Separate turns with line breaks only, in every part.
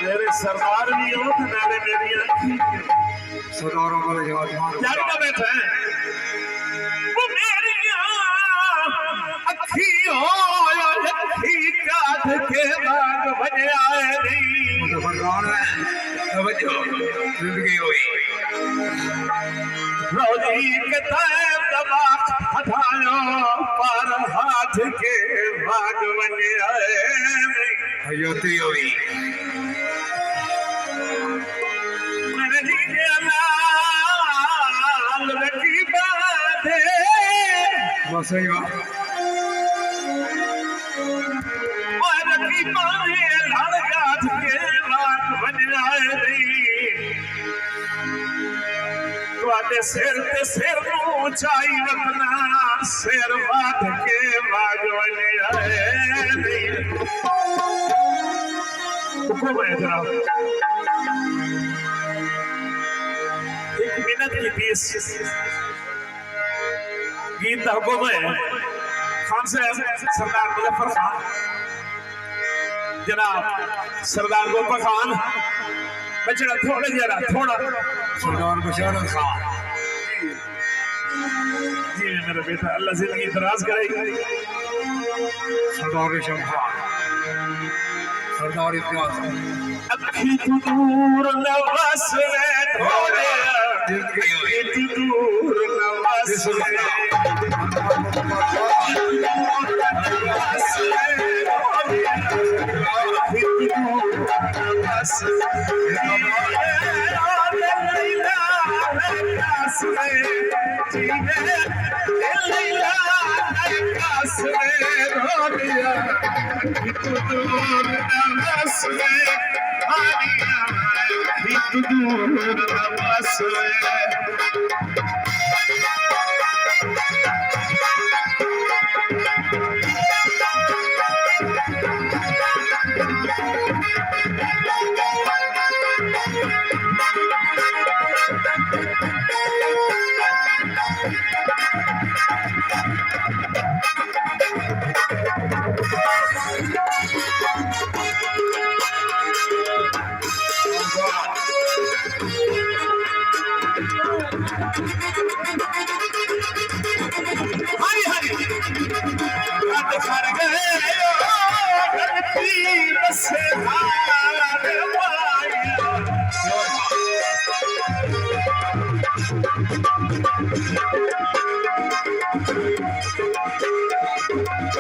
मेरे सरदार भी हो तो नाले मेरी आँखी
सरदारों को जवाब
जागता बैठा है वो मेरी अखी हो अखी काट के बाग बजे आए नहीं
तो फरमान है तवज्जो जिंदगी हुई
रोजी के तैब दबा हटायो पर हाथ के बाग बजे आए नहीं
हयाती हुई
मेरे जी के लाल रखी बाधे
बस सही बात
और रखी बाधे लाल गाठ के बाग बजे आए नहीं तुआडे सिर ते सिर ऊंचाई रखना सिर बाध के बाग बजे आए नहीं हुक्म है जनाब एक मिनट की पीस गीत का हुक्म है खान साहब सरदार मुजफ्फर खान जनाब सरदार गोपा खान बचड़ा थोड़ा जरा थोड़ा
सरदार बशारत खान
जी मेरा बेटा अल्लाह जिंदगी दराज करेगा
सरदार रेशम खान सरदार इतिहास
अखी तू दूर न वसले थोड़े
जिंदगी हुई
तू दूर न वसले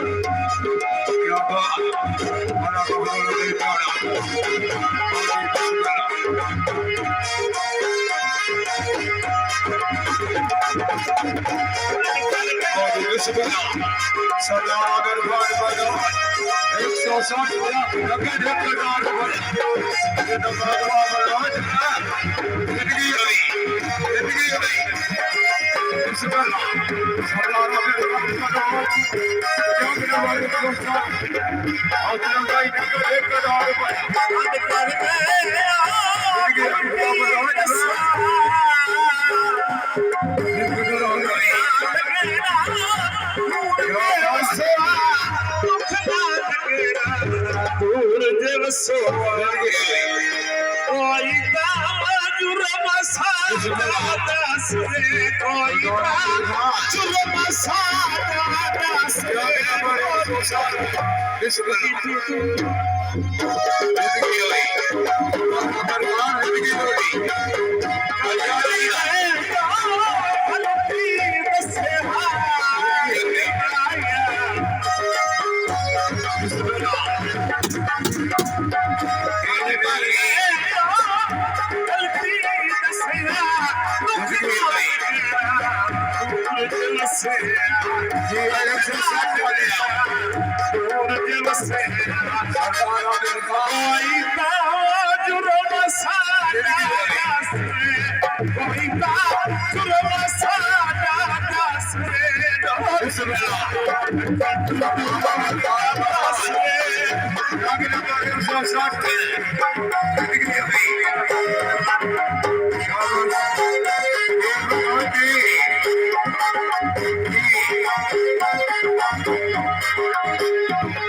क्या बात हमारा कमाल नहीं पाना सरदार अगर बार बनो 160 नगद सरदार बनो ये तो भगवान राज है जिंदगी हुई सरदार अगर बार बनो क्या वाले दोस्तों और भाई नगद सरदार बनो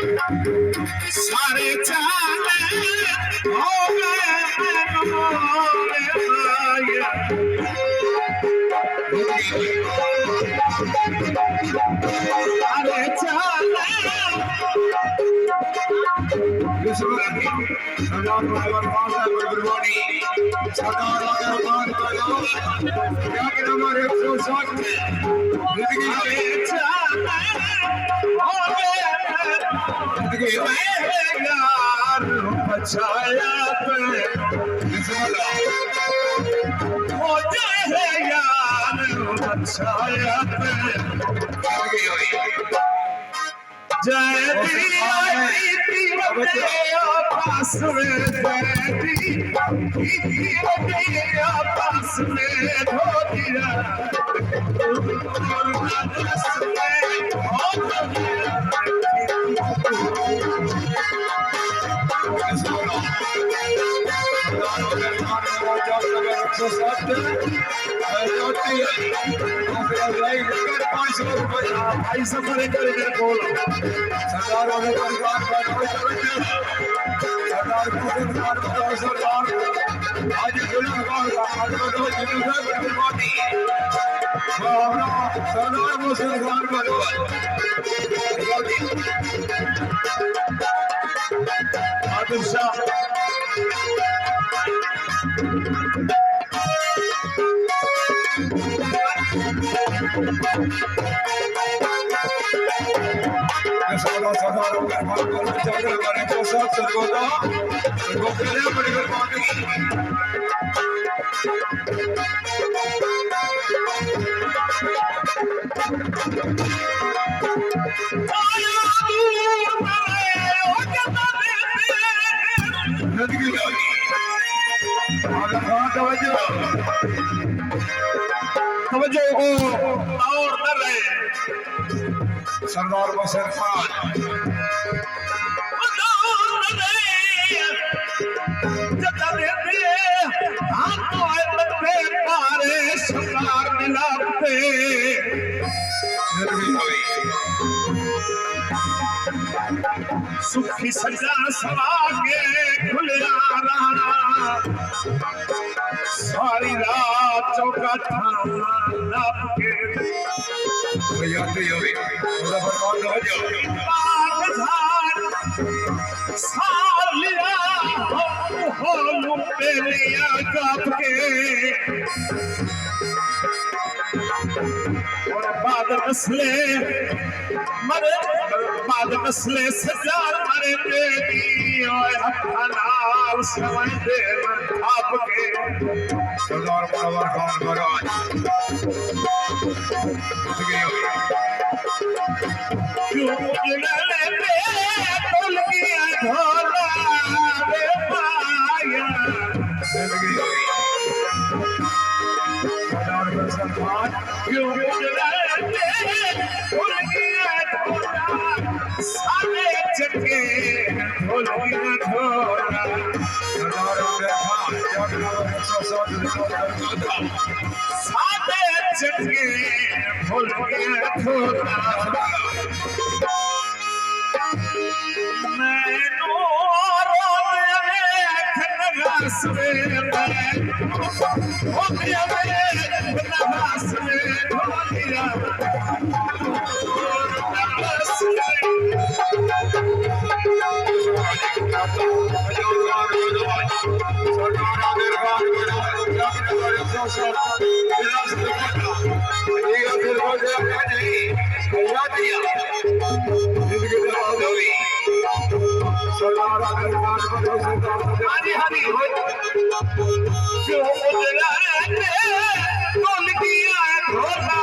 सारे चाले हो गए मनमोहने माया सारे चाले
सरदार भगवान खान गुरबानी सरदार भगवान बनो क्या कि नंबर 160 में जिंदगी
यार बचाया हो जाए यार बचाया जय पास में पास में धो दिया पैसा करे करे बोल
सरदार सरदार आज सरदार मुसलमान बनो
आदिल शाह और न रहे
सरदार बसर खान
सरदार मिलाते सुखी सजा सवागे खुलिया रहा सारी रात चौका नाप के सालिया हो लुपेलिया काप के और बाद नस्ले मरे बाद नस्ले सजार मरे देवी और हनाल समझ दे आपके
सरदार बराबर खान महाराज
क्यों उजड़े पे टोल किया ढोला रे पाया
सरदार बसर खान
क्यों उजड़े पे टोल किया ढोला सारे चक्के ढोल किया ढोला
सरदार खान क्या नंबर 160
सारे चक्के ढोल किया ढोला मैनू हरी हरी क्यों उजला बोल किया ढोला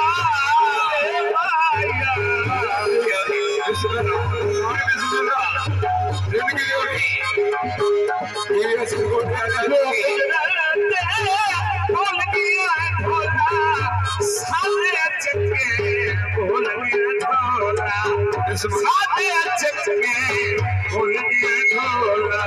बोल किया ढोला सारे चक्के बोल किया ढोला सारे चक्के बोल किया ढोला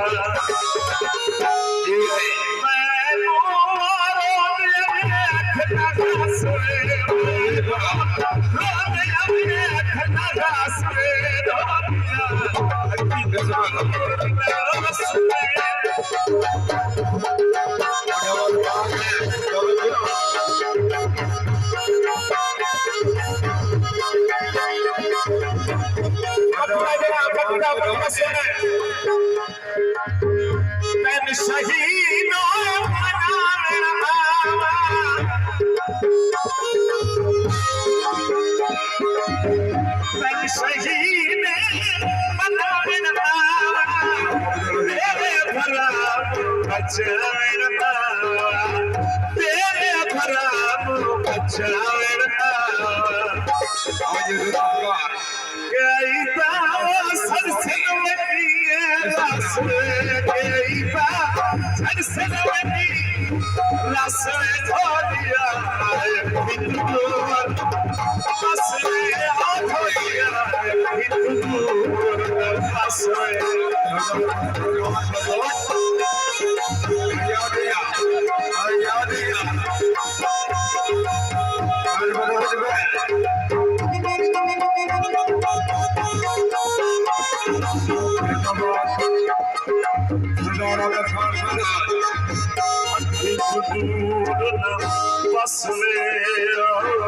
बस में